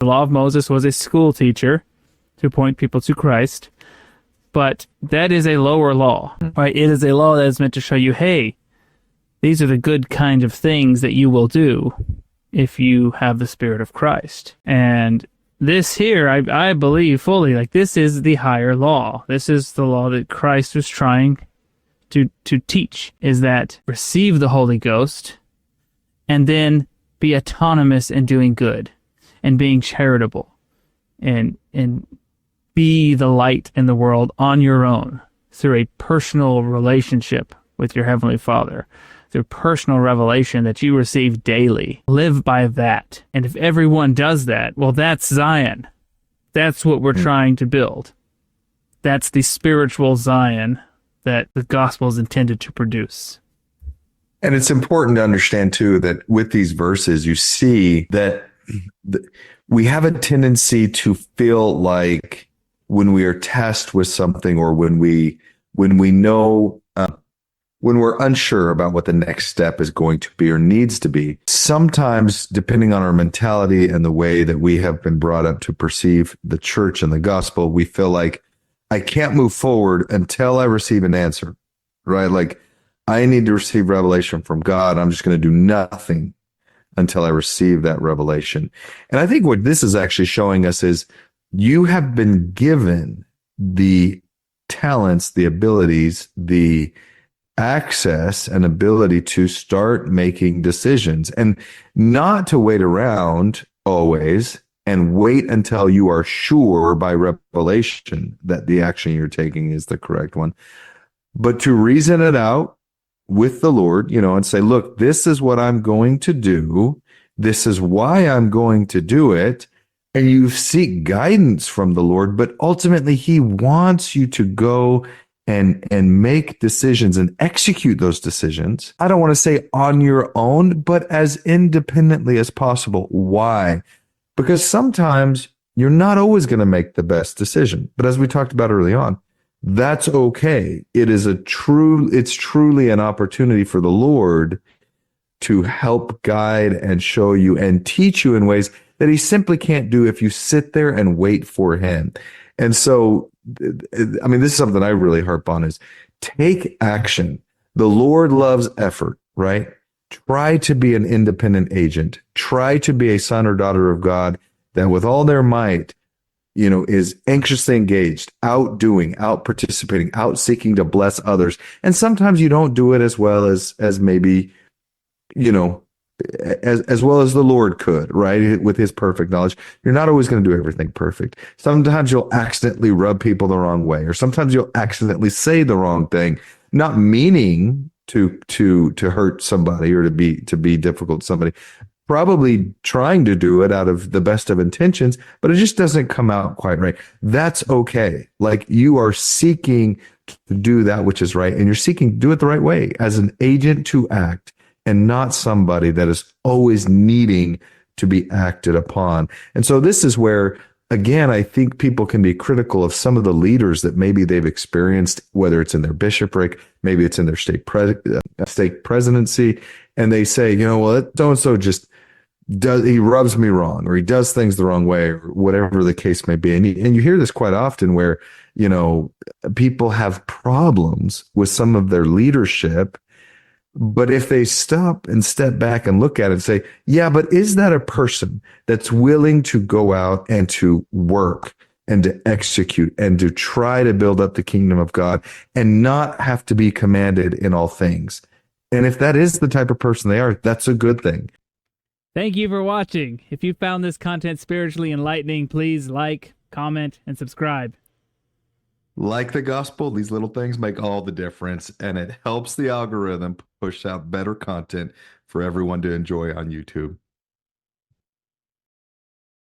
The law of Moses was a school teacher to point people to Christ, but that is a lower law, right? It is a law that is meant to show you, hey, these are the good kind of things that you will do if you have the Spirit of Christ. And this here, I believe fully, like, this is the higher law. This is the law that Christ was trying to teach, is that receive the Holy Ghost and then be autonomous in doing good and being charitable and be the light in the world on your own through a personal relationship with your Heavenly Father, through personal revelation that you receive daily. Live by that. And if everyone does that, well, that's Zion. That's what we're trying to build. That's the spiritual Zion that the gospel is intended to produce. And it's important to understand, too, that with these verses, you see that we have a tendency to feel like when we are tasked with something, or when we know, when we're unsure about what the next step is going to be or needs to be, sometimes, depending on our mentality and the way that we have been brought up to perceive the church and the gospel, we feel like I can't move forward until I receive an answer, right? Like, I need to receive revelation from God. I'm just going to do nothing until I receive that revelation. And I think what this is actually showing us is you have been given the talents, the abilities, the access and ability to start making decisions, and not to wait around always and wait until you are sure by revelation that the action you're taking is the correct one, but to reason it out with the Lord, and say, look, this is what I'm going to do. This is why I'm going to do it. And you seek guidance from the Lord, but ultimately He wants you to go and make decisions and execute those decisions. I don't want to say on your own, but as independently as possible. Why? Because sometimes you're not always going to make the best decision. But as we talked about early on, that's okay. It's truly an opportunity for the Lord to help guide and show you and teach you in ways that He simply can't do if you sit there and wait for Him. And so, I mean, this is something I really harp on, is take action. The Lord loves effort, right? Try to be an independent agent. Try to be a son or daughter of God that with all their might, is anxiously engaged, out doing, out participating, out seeking to bless others. And sometimes you don't do it as well as maybe, as well as the Lord could, right? With His perfect knowledge. You're not always going to do everything perfect. Sometimes you'll accidentally rub people the wrong way, or sometimes you'll accidentally say the wrong thing, not meaning to hurt somebody or to be difficult to somebody, probably trying to do it out of the best of intentions, but it just doesn't come out quite right. That's okay. Like, you are seeking to do that which is right, and you're seeking to do it the right way as an agent to act, and not somebody that is always needing to be acted upon. And so this is where, again, I think people can be critical of some of the leaders that maybe they've experienced, whether it's in their bishopric, maybe it's in their state presidency, and they say, well, so-and-so he rubs me wrong, or he does things the wrong way, or whatever the case may be. And you hear this quite often where, people have problems with some of their leadership. But if they stop and step back and look at it and say, yeah, but is that a person that's willing to go out and to work and to execute and to try to build up the kingdom of God and not have to be commanded in all things? And if that is the type of person they are, that's a good thing. Thank you for watching. If you found this content spiritually enlightening, please like, comment, and subscribe. Like the gospel, these little things make all the difference, and it helps the algorithm push out better content for everyone to enjoy on YouTube.